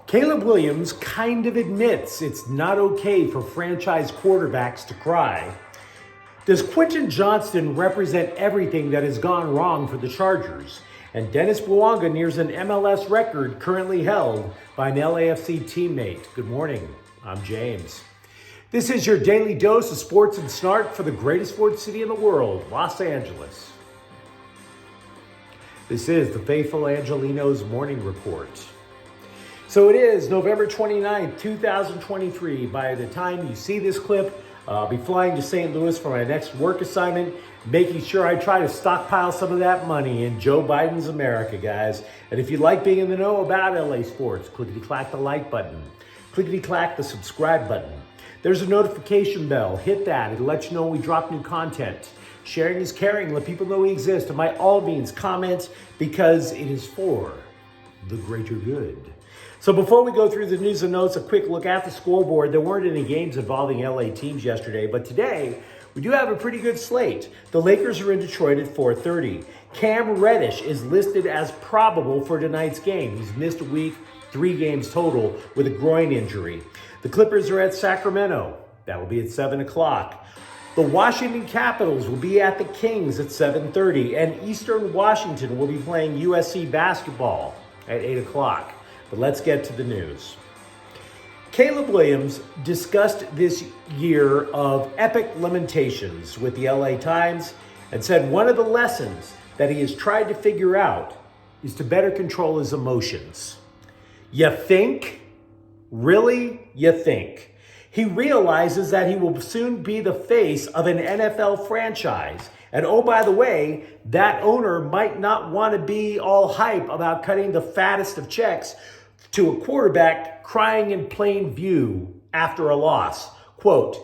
Caleb Williams kind of admits it's not okay for franchise quarterbacks to cry. Does Quentin Johnston represent everything that has gone wrong for the Chargers? And Dennis Bouanga nears an MLS record currently held by an LAFC teammate. Good morning, I'm James. This is your daily dose of sports and snark for the greatest sports city in the world, Los Angeles. This is the faithful Angelenos Morning Report. So it is November 29th, 2023. By the time you see this clip, I'll be flying to St. Louis for my next work assignment, making sure I try to stockpile some of that money in Joe Biden's America, guys. And if you like being in the know about LA sports, clickety-clack the like button. Clickety-clack the subscribe button. There's a notification bell. Hit that. It'll let you know when we drop new content. Sharing is caring. Let people know we exist. And by all means, comment because it is for the greater good. So before we go through the news and notes, a quick look at the scoreboard. There weren't any games involving LA teams yesterday, but today we do have a pretty good slate. The Lakers are in Detroit at 4:30. Cam Reddish is listed as probable for tonight's game. He's missed a week, 3 games total with a groin injury. The Clippers are at Sacramento. That will be at 7 o'clock. The Washington Capitals will be at the Kings at 7:30, and Eastern Washington will be playing USC basketball at 8 o'clock. But let's get to the news. Caleb Williams discussed this year of epic lamentations with the LA Times and said one of the lessons that he has tried to figure out is to better control his emotions. You think? Really? You think? He realizes that he will soon be the face of an NFL franchise. And oh, by the way, that owner might not want to be all hype about cutting the fattest of checks to a quarterback crying in plain view after a loss. Quote,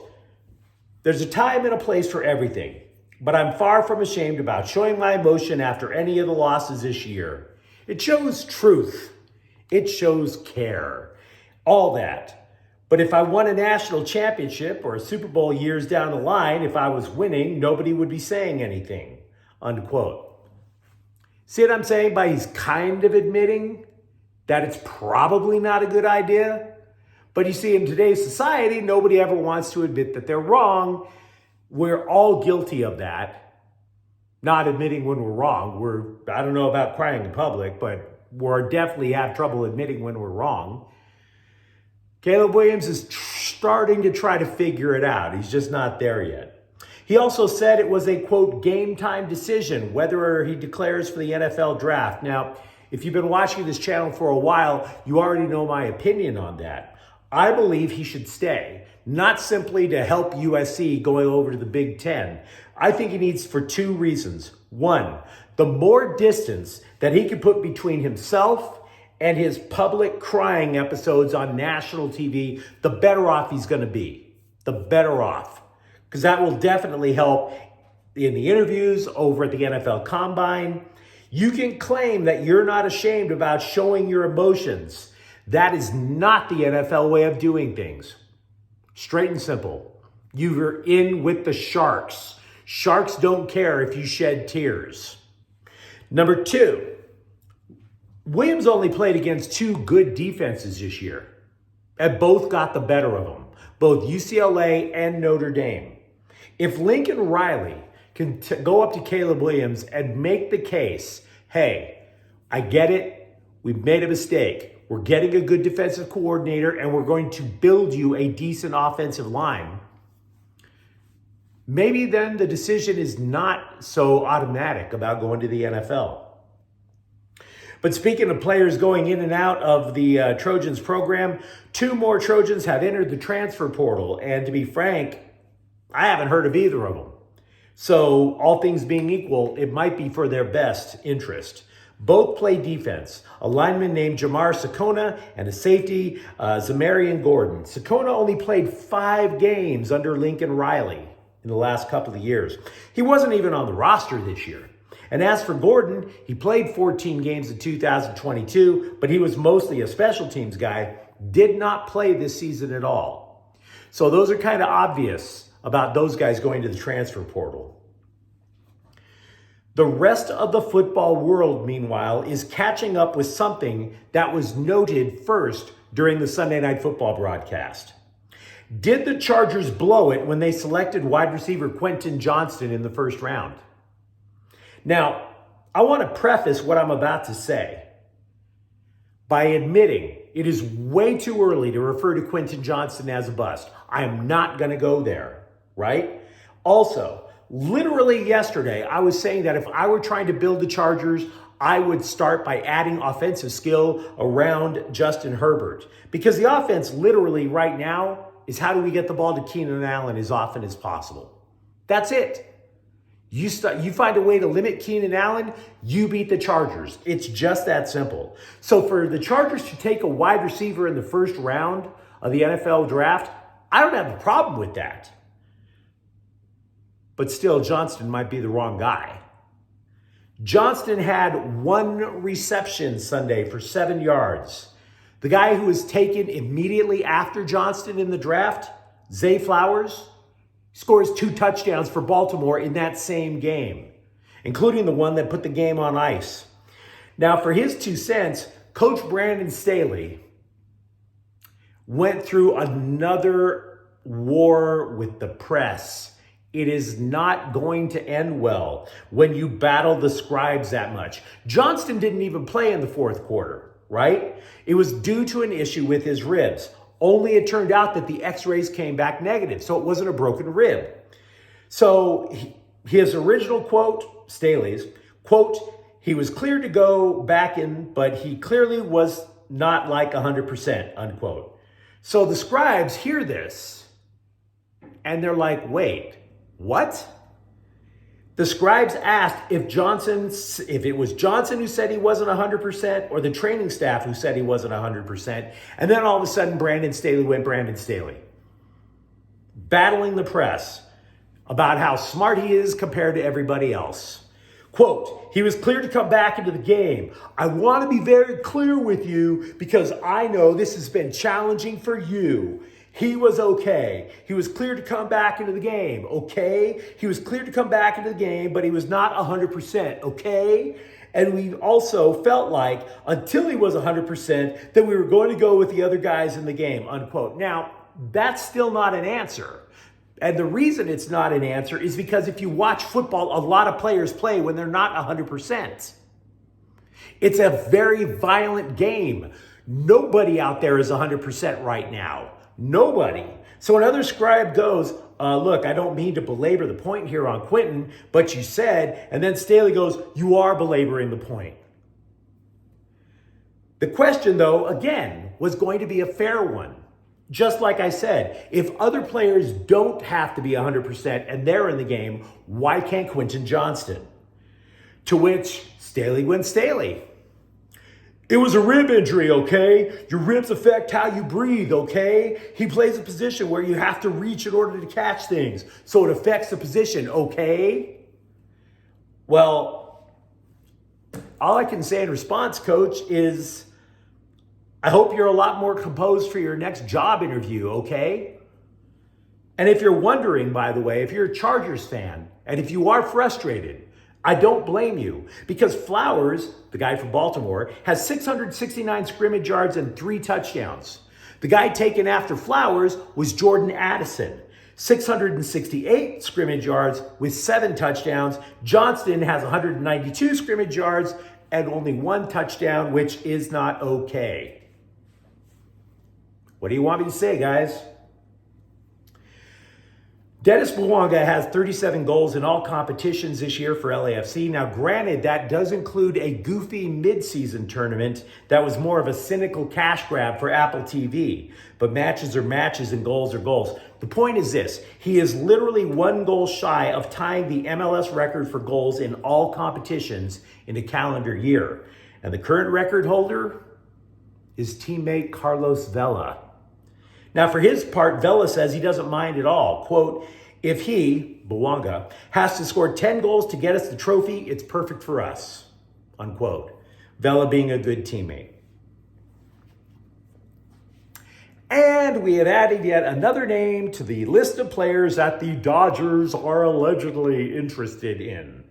"There's a time and a place for everything, but I'm far from ashamed about showing my emotion after any of the losses this year. It shows truth. It shows care. All that. But if I won a national championship or a Super Bowl years down the line, if I was winning, nobody would be saying anything." Unquote. See what I'm saying by he's kind of admitting that it's probably not a good idea? But you see, in today's society, nobody ever wants to admit that they're wrong. We're all guilty of that. Not admitting when we're wrong. I don't know about crying in public, but we're definitely have trouble admitting when we're wrong. Caleb Williams is starting to try to figure it out. He's just not there yet. He also said it was a, quote, game time decision whether he declares for the NFL draft. Now, if you've been watching this channel for a while, you already know my opinion on that. I believe he should stay, not simply to help USC going over to the Big Ten. I think he needs for 2 reasons. 1, the more distance that he can put between himself and his public crying episodes on national TV, the better off he's going to be. The better off. Because that will definitely help in the interviews over at the NFL Combine. You can claim that you're not ashamed about showing your emotions. That is not the NFL way of doing things. Straight and simple. You're in with the Sharks. Sharks don't care if you shed tears. Number 2, Williams only played against 2 good defenses this year, and both got the better of him, both UCLA and Notre Dame. If Lincoln Riley can go up to Caleb Williams and make the case, hey, I get it, we've made a mistake, we're getting a good defensive coordinator, and we're going to build you a decent offensive line, maybe then the decision is not so automatic about going to the NFL. But speaking of players going in and out of the Trojans program, 2 more Trojans have entered the transfer portal. And to be frank, I haven't heard of either of them. So all things being equal, it might be for their best interest. Both play defense. A lineman named Jamar Sakona and a safety, Zamarian Gordon. Sakona only played 5 games under Lincoln Riley in the last couple of years. He wasn't even on the roster this year. And as for Gordon, he played 14 games in 2022, but he was mostly a special teams guy, did not play this season at all. So those are kind of obvious about those guys going to the transfer portal. The rest of the football world, meanwhile, is catching up with something that was noted first during the Sunday Night Football broadcast. Did the Chargers blow it when they selected wide receiver Quentin Johnston in the first round? Now, I want to preface what I'm about to say by admitting it is way too early to refer to Quentin Johnston as a bust. I am not going to go there, right? Also, literally yesterday, I was saying that if I were trying to build the Chargers, I would start by adding offensive skill around Justin Herbert. Because the offense literally right now is how do we get the ball to Keenan Allen as often as possible? That's it. You find a way to limit Keenan Allen, you beat the Chargers. It's just that simple. So for the Chargers to take a wide receiver in the first round of the NFL draft, I don't have a problem with that. But still, Johnston might be the wrong guy. Johnston had 1 reception Sunday for 7 yards. The guy who was taken immediately after Johnston in the draft, Zay Flowers, scores 2 touchdowns for Baltimore in that same game, including the one that put the game on ice. Now, for his 2 cents, Coach Brandon Staley went through another war with the press. It is not going to end well when you battle the scribes that much. Johnston didn't even play in the fourth quarter, right? It was due to an issue with his ribs. Only it turned out that the x-rays came back negative, so it wasn't a broken rib. So his original quote, Staley's, quote, he was cleared to go back in, but he clearly was not like 100%, unquote. So the scribes hear this, and they're like, wait, what? The scribes asked if it was Johnson who said he wasn't 100% or the training staff who said he wasn't 100%. And then all of a sudden, Brandon Staley went Brandon Staley, battling the press about how smart he is compared to everybody else. Quote, he was cleared to come back into the game. I want to be very clear with you because I know this has been challenging for you. He was okay. He was cleared to come back into the game, okay? He was cleared to come back into the game, but he was not 100%, okay? And we also felt like until he was 100%, that we were going to go with the other guys in the game, unquote. Now, that's still not an answer. And the reason it's not an answer is because if you watch football, a lot of players play when they're not 100%. It's a very violent game. Nobody out there is 100% right now. Nobody. So another scribe goes, look, I don't mean to belabor the point here on Quentin, but you said, and then Staley goes, you are belaboring the point. The question, though, again, was going to be a fair one. Just like I said, if other players don't have to be 100% and they're in the game, why can't Quentin Johnston? To which Staley went Staley. It was a rib injury, okay? Your ribs affect how you breathe, okay? He plays a position where you have to reach in order to catch things, so it affects the position, okay? Well, all I can say in response, Coach, is I hope you're a lot more composed for your next job interview, okay? And if you're wondering, by the way, if you're a Chargers fan, and if you are frustrated, I don't blame you because Flowers, the guy from Baltimore, has 669 scrimmage yards and 3 touchdowns. The guy taken after Flowers was Jordan Addison, 668 scrimmage yards with 7 touchdowns. Johnston has 192 scrimmage yards and only 1 touchdown, which is not okay. What do you want me to say, guys? Dennis Bouanga has 37 goals in all competitions this year for LAFC. Now, granted, that does include a goofy midseason tournament that was more of a cynical cash grab for Apple TV. But matches are matches and goals are goals. The point is this. He is literally 1 goal shy of tying the MLS record for goals in all competitions in a calendar year. And the current record holder is teammate Carlos Vela. Now, for his part, Vela says he doesn't mind at all. Quote, if he, Bouanga, has to score 10 goals to get us the trophy, it's perfect for us, unquote. Vela being a good teammate. And we have added yet another name to the list of players that the Dodgers are allegedly interested in.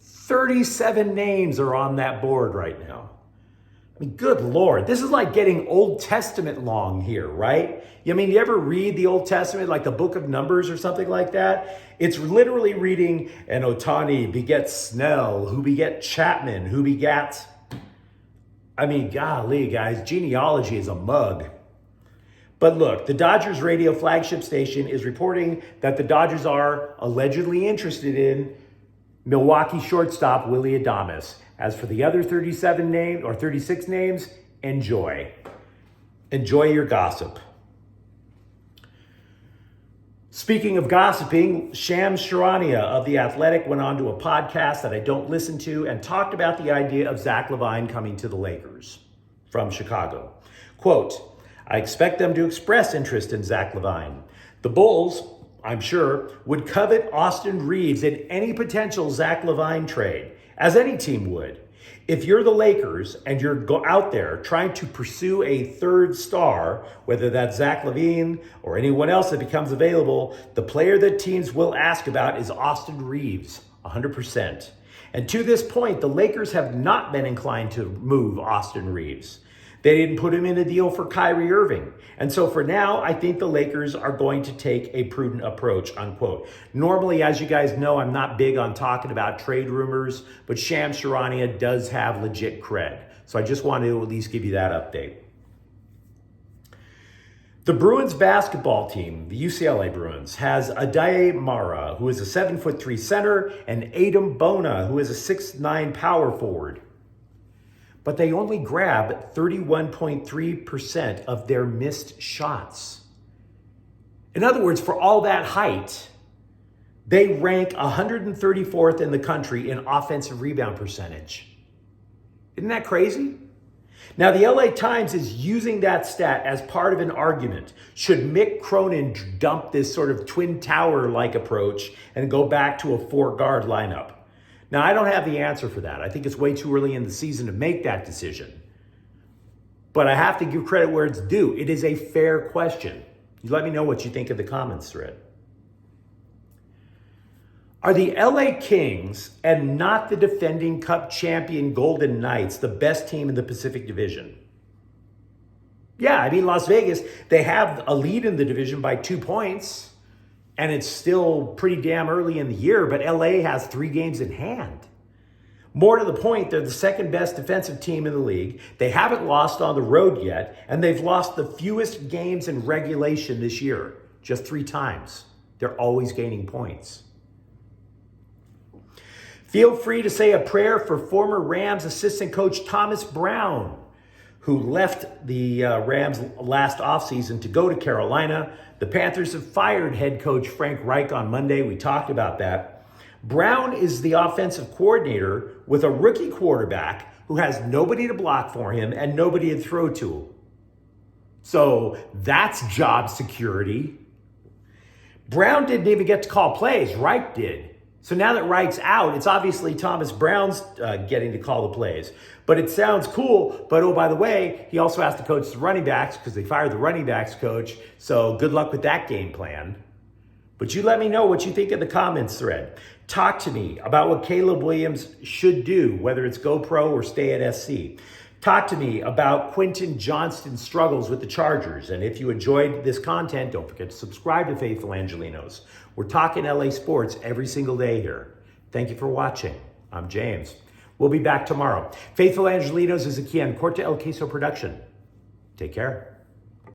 37 names are on that board right now. I mean, good Lord, this is like getting Old Testament long here, right? I mean, you ever read the Old Testament, like the book of Numbers or something like that? It's literally reading, and Otani begets Snell, who beget Chapman, who begat... I mean, golly, guys, genealogy is a mug. But look, the Dodgers radio flagship station is reporting that the Dodgers are allegedly interested in Milwaukee shortstop Willy Adames. As for the other 37 names or 36 names, enjoy. Enjoy your gossip. Speaking of gossiping, Shams Charania of The Athletic went on to a podcast that I don't listen to and talked about the idea of Zach LaVine coming to the Lakers from Chicago. Quote, I expect them to express interest in Zach LaVine. The Bulls, I'm sure, would covet Austin Reeves in any potential Zach LaVine trade, as any team would. If you're the Lakers and you're out there trying to pursue a third star, whether that's Zach LaVine or anyone else that becomes available, the player that teams will ask about is Austin Reeves, 100%. And to this point, the Lakers have not been inclined to move Austin Reeves. They didn't put him in a deal for Kyrie Irving. And so for now, I think the Lakers are going to take a prudent approach, unquote. Normally, as you guys know, I'm not big on talking about trade rumors, but Shams Charania does have legit cred. So I just wanted to at least give you that update. The Bruins basketball team, the UCLA Bruins, has Adaye Mara, who is a 7'3" center, and Adam Bona, who is a 6'9" power forward. But they only grab 31.3% of their missed shots. In other words, for all that height, they rank 134th in the country in offensive rebound percentage. Isn't that crazy? Now, the LA Times is using that stat as part of an argument. Should Mick Cronin dump this sort of twin tower-like approach and go back to a 4-guard lineup? Now, I don't have the answer for that. I think it's way too early in the season to make that decision. But I have to give credit where it's due. It is a fair question. You let me know what you think in the comments thread. Are the LA Kings and not the defending Cup champion Golden Knights the best team in the Pacific Division? Yeah, I mean, Las Vegas, they have a lead in the division by 2 points. And it's still pretty damn early in the year, but LA has 3 games in hand. More to the point, they're the second best defensive team in the league. They haven't lost on the road yet, and they've lost the fewest games in regulation this year, just 3 times. They're always gaining points. Feel free to say a prayer for former Rams assistant coach Thomas Brown, who left the Rams last offseason to go to Carolina. The Panthers have fired head coach Frank Reich on Monday. We talked about that. Brown is the offensive coordinator with a rookie quarterback who has nobody to block for him and nobody to throw to. So that's job security. Brown didn't even get to call plays. Reich did. So now that Reich's out, it's obviously Thomas Brown's getting to call the plays. But it sounds cool. But oh, by the way, he also has to coach the running backs because they fired the running backs coach. So good luck with that game plan. But you let me know what you think in the comments thread. Talk to me about what Caleb Williams should do, whether it's go pro or stay at SC. Talk to me about Quentin Johnston's struggles with the Chargers. And if you enjoyed this content, don't forget to subscribe to Faithful Angelenos. We're talking LA sports every single day here. Thank you for watching. I'm James. We'll be back tomorrow. Faithful Angelenos is a Kian Corte El Queso production. Take care.